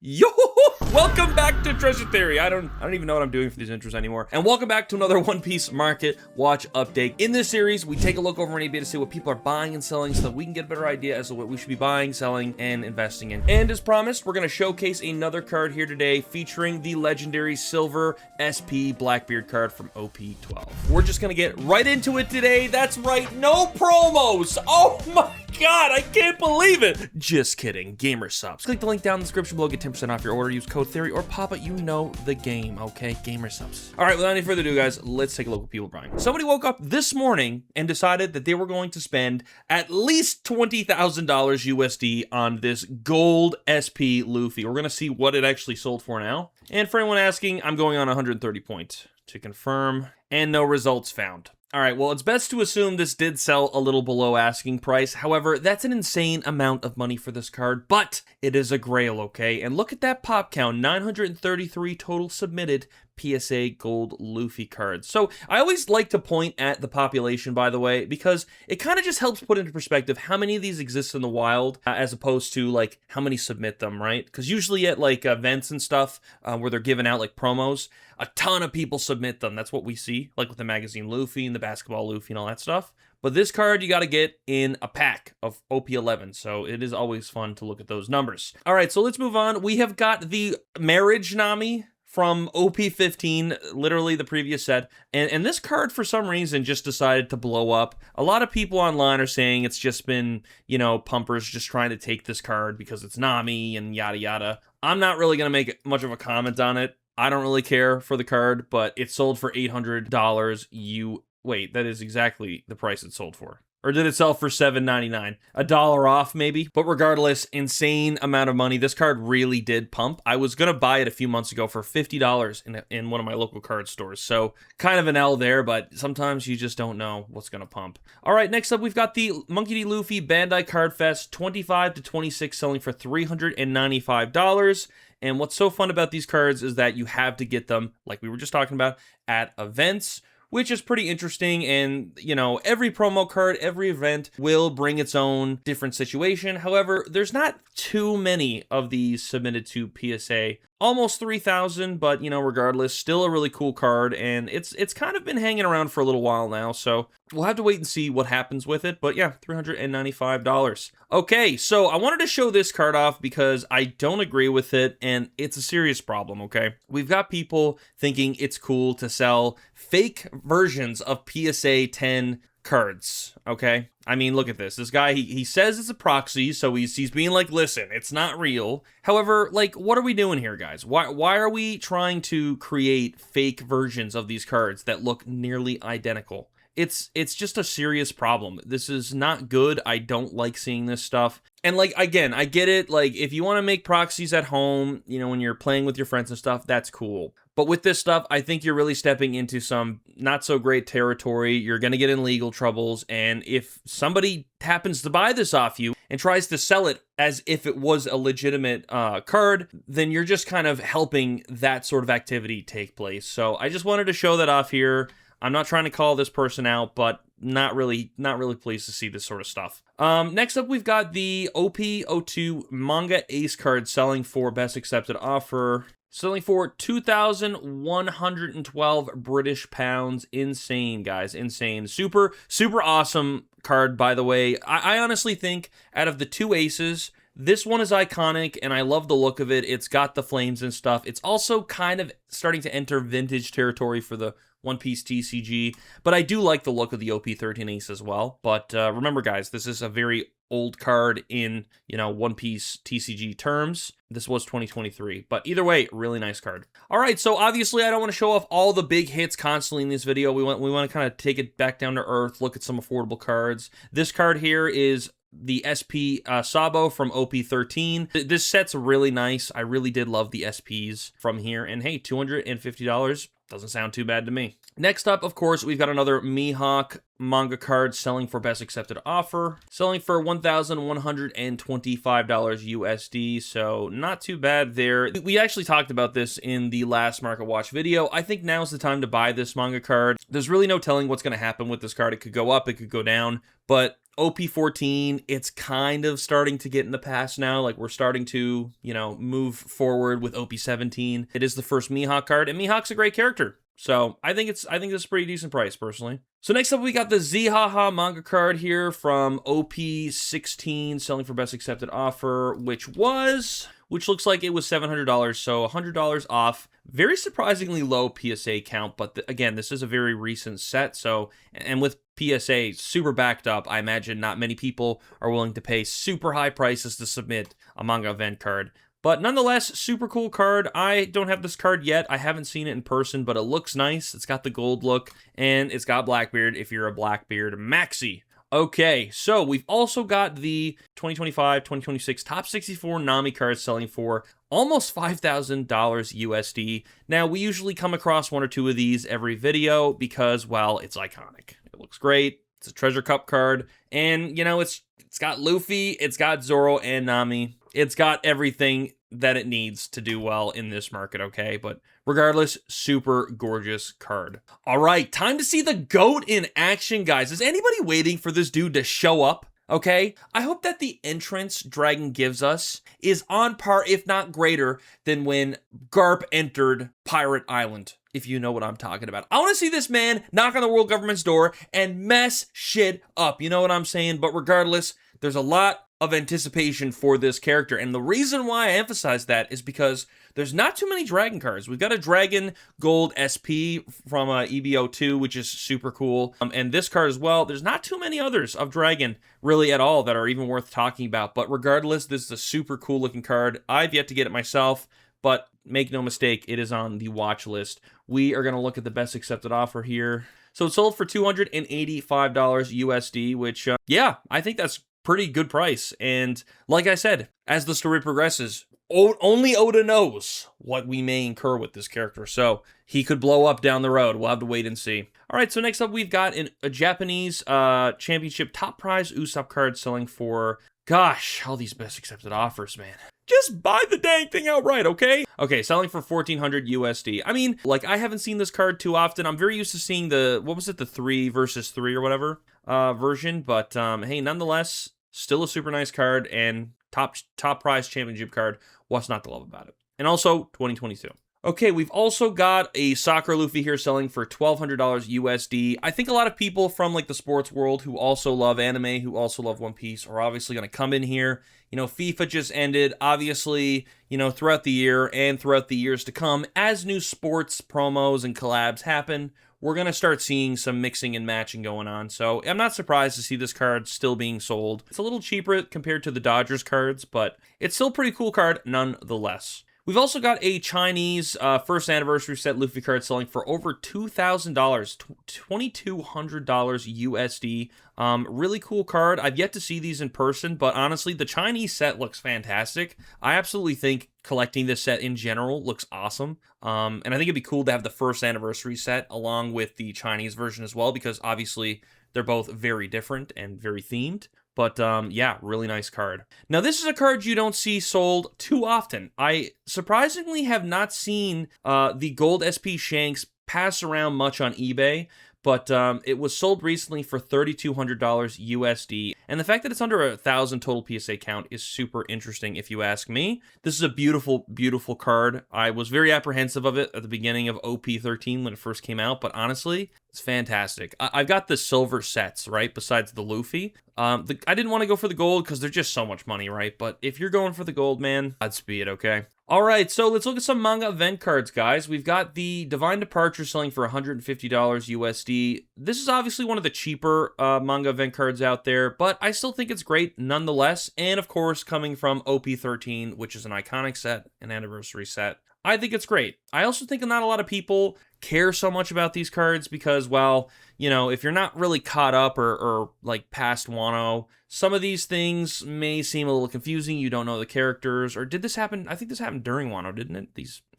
Yo, welcome back to Treasure Theory. I don't even know what I'm doing for these intros anymore. And welcome back to another One Piece Market Watch update. In this series, we take a look over an ABA to see what people are buying and selling so that we can get a better idea as to what we should be buying, selling, and investing in. And as promised, we're going to showcase another card here today featuring the legendary Silver SP Blackbeard card from OP12. We're just going to get right into it today. That's right, no promos. Oh my God, I can't believe it. Just kidding, gamer subs. Click the link down in the description below, get 10% off your order, use code Theory or Papa, you know the game, okay? Gamer subs. All right, without any further ado, guys, let's take a look at people buying. Somebody woke up this morning and decided that they were going to spend at least $20,000 USD on this gold SP Luffy. We're gonna see what it actually sold for now. And for anyone asking, I'm going on 130 points to confirm, and no results found. All right, well, it's best to assume this did sell a little below asking price. However, that's an insane amount of money for this card, but it is a grail, okay? And look at that pop count, 933 total submitted PSA gold Luffy cards. So I always like to point at the population, by the way, because it kind of just helps put into perspective how many of these exist in the wild as opposed to like how many submit them, right? Because usually at like events and stuff where they're giving out like promos, a ton of people submit them. That's what we see, like with the magazine Luffy and the basketball Luffy and all that stuff. But this card you got to get in a pack of OP11, so it is always fun to look at those numbers. All right, so let's move on. We have got the marriage Nami from OP15, literally the previous set. And this card, for some reason, just decided to blow up. A lot of people online are saying it's just been, you know, pumpers just trying to take this card because it's Nami and yada yada. I'm not really going to make much of a comment on it. I don't really care for the card, but it sold for $800. Wait, that is exactly the price it sold for. Or did it sell for $7.99? $1 off, maybe? But regardless, insane amount of money. This card really did pump. I was going to buy it a few months ago for $50 in one of my local card stores. So kind of an L there, but sometimes you just don't know what's going to pump. All right, next up, we've got the Monkey D. Luffy Bandai Card Fest 25 to 26 selling for $395. And what's so fun about these cards is that you have to get them, like we were just talking about, at events, which is pretty interesting. And, you know, every promo card, every event will bring its own different situation. However, there's not too many of these submitted to PSA. Almost 3,000, but, you know, regardless, still a really cool card, and it's kind of been hanging around for a little while now, so we'll have to wait and see what happens with it, but yeah, $395. Okay, so I wanted to show this card off because I don't agree with it, and it's a serious problem, okay? We've got people thinking it's cool to sell fake versions of PSA 10 cards, okay? I mean, look at this. This guy, he says it's a proxy, so he's being like, listen, it's not real. However, like, what are we doing here, guys? Why are we trying to create fake versions of these cards that look nearly identical? It's just a serious problem. This is not good. I don't like seeing this stuff. And like, again, I get it. Like, if you want to make proxies at home, you know, when you're playing with your friends and stuff, that's cool. But with this stuff, I think you're really stepping into some not so great territory. You're going to get in legal troubles. And if somebody happens to buy this off you and tries to sell it as if it was a legitimate card, then you're just kind of helping that sort of activity take place. So I just wanted to show that off here. I'm not trying to call this person out, but not really pleased to see this sort of stuff. Next up, we've got the OP02 Manga Ace card selling for best accepted offer. Selling for 2,112 British pounds. Insane, guys. Insane. Super awesome card, by the way. I honestly think out of the two aces, this one is iconic, and I love the look of it. It's got the flames and stuff. It's also kind of starting to enter vintage territory for the One Piece TCG, but I do like the look of the OP13 Ace as well. But remember, guys, this is a very old card in, you know, One Piece TCG terms. This was 2023, but either way, really nice card. All right, so obviously I don't want to show off all the big hits constantly in this video. We want to kind of take it back down to earth, look at some affordable cards. This card here is the SP Sabo from OP13. This set's really nice. I really did love the SPs from here. And hey, $250 doesn't sound too bad to me. Next up, of course, we've got another Mihawk manga card selling for best accepted offer. Selling for $1,125 USD, so not too bad there. We actually talked about this in the last Market Watch video. I think now's the time to buy this manga card. There's really no telling what's going to happen with this card. It could go up, it could go down, but OP14, it's kind of starting to get in the past now. Like, we're starting to, you know, move forward with OP17. It is the first Mihawk card, and Mihawk's a great character. So I think it's a pretty decent price, personally. So next up, we got the Zihaha manga card here from OP16, selling for best accepted offer, which looks like it was $700, so $100 off. Very surprisingly low PSA count, but again, this is a very recent set, so, and with PSA super backed up, I imagine not many people are willing to pay super high prices to submit a manga event card. But nonetheless, super cool card. I don't have this card yet. I haven't seen it in person, but it looks nice. It's got the gold look, and it's got Blackbeard if you're a Blackbeard maxi. Okay, so we've also got the 2025-2026 top 64 Nami cards selling for almost $5,000 USD. Now, we usually come across one or two of these every video because, well, it's iconic. It looks great. It's a Treasure Cup card, and, you know, it's got Luffy, it's got Zoro and Nami. It's got everything that it needs to do well in this market, okay? But regardless, super gorgeous card. All right, time to see the GOAT in action, guys. Is anybody waiting for this dude to show up? Okay, I hope that the entrance Dragon gives us is on par, if not greater, than when Garp entered Pirate Island, if you know what I'm talking about. I want to see this man knock on the world government's door and mess shit up, you know what I'm saying? But regardless, there's a lot of anticipation for this character, and the reason why I emphasize that is because there's not too many Dragon cards. We've got a Dragon Gold SP from EBO2, which is super cool, and this card as well. There's not too many others of Dragon really at all that are even worth talking about, but regardless, this is a super cool looking card. I've yet to get it myself, but make no mistake, it is on the watch list. We are going to look at the best accepted offer here. So it sold for $285 USD, which, yeah, I think that's pretty good price. And like I said, as the story progresses, only Oda knows what we may incur with this character. So he could blow up down the road. We'll have to wait and see. All right, so next up, we've got a Japanese championship top prize Usopp card selling for, gosh, all these best accepted offers, man. Just buy the dang thing outright, okay? Okay, selling for $1,400 USD. I mean, like, I haven't seen this card too often. I'm very used to seeing the, what was it, the 3 versus 3 or whatever version. But, hey, nonetheless, still a super nice card and top prize championship card. What's not to love about it? And also, 2022. Okay, we've also got a Sakura Luffy here selling for $1,200 USD. I think a lot of people from like the sports world who also love anime, who also love One Piece, are obviously going to come in here. You know, FIFA just ended, obviously, you know, throughout the year and throughout the years to come, as new sports promos and collabs happen, we're going to start seeing some mixing and matching going on. So I'm not surprised to see this card still being sold. It's a little cheaper compared to the Dodgers cards, but it's still a pretty cool card nonetheless. We've also got a Chinese first anniversary set Luffy card selling for over $2,000, $2,200 USD. Really cool card. I've yet to see these in person, but honestly, the Chinese set looks fantastic. I absolutely think collecting this set in general looks awesome. And I think it'd be cool to have the first anniversary set along with the Chinese version as well, because obviously they're both very different and very themed. But, yeah, really nice card. Now, this is a card you don't see sold too often. I surprisingly have not seen the Gold SP Shanks pass around much on eBay, but it was sold recently for $3,200 USD. And the fact that it's under 1,000 total PSA count is super interesting, if you ask me. This is a beautiful, beautiful card. I was very apprehensive of it at the beginning of OP13 when it first came out, but honestly, it's fantastic. I've got the silver sets, right, besides the Luffy. I didn't want to go for the gold because they're just so much money, right? But if you're going for the gold, man, I'd be it, okay? All right, so let's look at some manga event cards, guys. We've got the Divine Departure selling for $150 USD. This is obviously one of the cheaper manga event cards out there, but I still think it's great nonetheless. And of course, coming from OP13, which is an iconic set, an anniversary set, I think it's great. I also think not a lot of people care so much about these cards because, well, you know, if you're not really caught up or like past Wano, some of these things may seem a little confusing. You don't know the characters. Or did this happen? I think this happened during Wano, didn't it?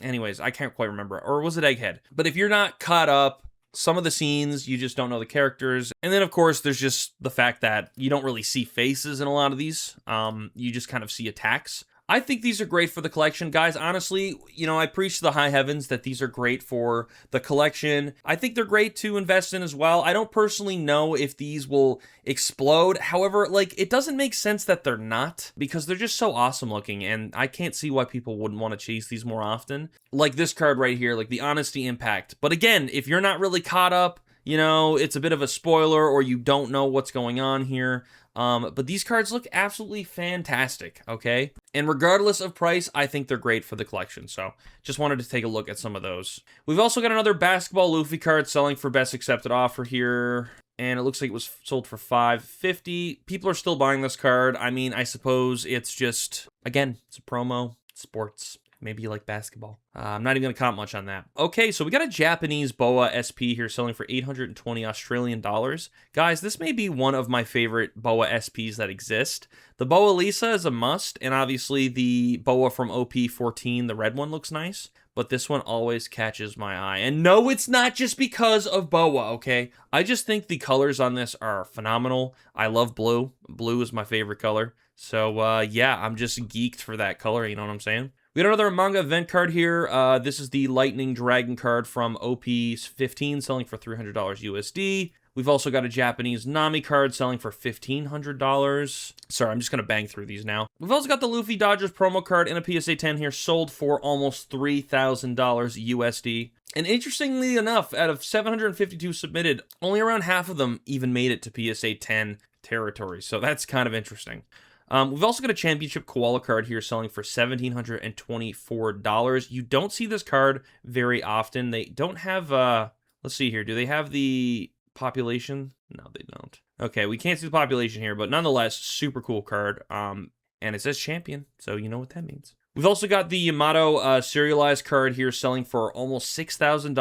Anyways, I can't quite remember. Or was it Egghead? But if you're not caught up, some of the scenes, you just don't know the characters. And then, of course, there's just the fact that you don't really see faces in a lot of these. You just kind of see attacks. I think these are great for the collection. Guys, honestly, you know, I preach to the high heavens that these are great for the collection. I think they're great to invest in as well. I don't personally know if these will explode. However, like, it doesn't make sense that they're not, because they're just so awesome looking, and I can't see why people wouldn't want to chase these more often. Like this card right here, like the Honesty Impact. But again, if you're not really caught up, you know, it's a bit of a spoiler, or you don't know what's going on here. But these cards look absolutely fantastic, okay? And regardless of price, I think they're great for the collection. So just wanted to take a look at some of those. We've also got another Basketball Luffy card selling for best accepted offer here. And it looks like it was sold for $5.50. People are still buying this card. I mean, I suppose it's just, again, it's a promo, sports. Maybe you like basketball. I'm not even going to comment much on that. Okay, so we got a Japanese BOA SP here selling for 820 Australian dollars. Guys, this may be one of my favorite BOA SPs that exist. The BOA Lisa is a must, and obviously the BOA from OP14, the red one, looks nice. But this one always catches my eye. And no, it's not just because of BOA, okay? I just think the colors on this are phenomenal. I love blue. Blue is my favorite color. So, yeah, I'm just geeked for that color, you know what I'm saying? We got another manga event card here. This is the Lightning Dragon card from OP15, selling for $300 USD. We've also got a Japanese Nami card selling for $1,500. Sorry, I'm just going to bang through these now. We've also got the Luffy Dodgers promo card in a PSA 10 here, sold for almost $3,000 USD. And interestingly enough, out of 752 submitted, only around half of them even made it to PSA 10 territory. So that's kind of interesting. We've also got a Championship Koala card here selling for $1,724. You don't see this card very often. They don't have, let's see here. Do they have the population? No, they don't. Okay, we can't see the population here, but nonetheless, super cool card. And it says champion, so you know what that means. We've also got the Yamato serialized card here selling for almost $6,000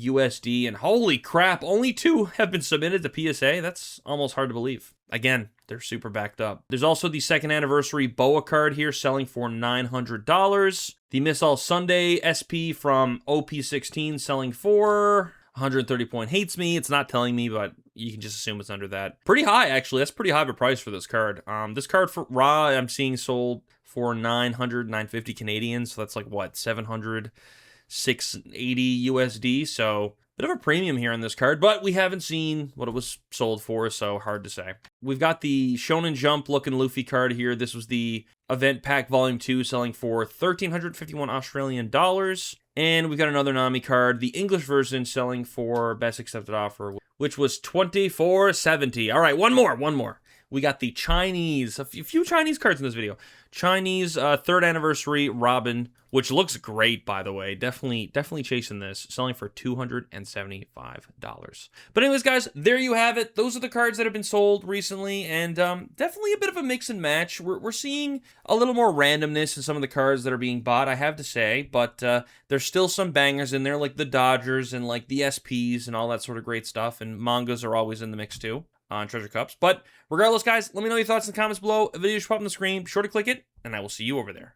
USD. And holy crap, only 2 have been submitted to PSA. That's almost hard to believe. Again, they're super backed up. There's also the 2nd anniversary BOA card here selling for $900. The Miss All Sunday SP from OP16 selling for 130 point. Hates me. It's not telling me, but you can just assume it's under that. Pretty high, actually. That's pretty high of a price for this card. This card for Raw, I'm seeing sold for 950 Canadian. So that's like, what, 680 USD. So bit of a premium here on this card, but we haven't seen what it was sold for, so hard to say. We've got the Shonen Jump looking Luffy card here. This was the Event Pack Volume 2 selling for 1,351 Australian dollars. And we've got another Nami card, the English version, selling for best accepted offer, which was $24.70. All right, one more. We got the Chinese, a few Chinese cards in this video. Chinese 3rd anniversary Robin, which looks great, by the way. Definitely chasing this, selling for $275. But anyways, guys, there you have it. Those are the cards that have been sold recently, and definitely a bit of a mix and match. We're seeing a little more randomness in some of the cards that are being bought, I have to say, but there's still some bangers in there, like the Dodgers and like the SPs and all that sort of great stuff, and mangas are always in the mix too on Treasure Cups. But regardless, guys, let me know your thoughts in the comments below. A video should pop on the screen. Be sure to click it, and I will see you over there.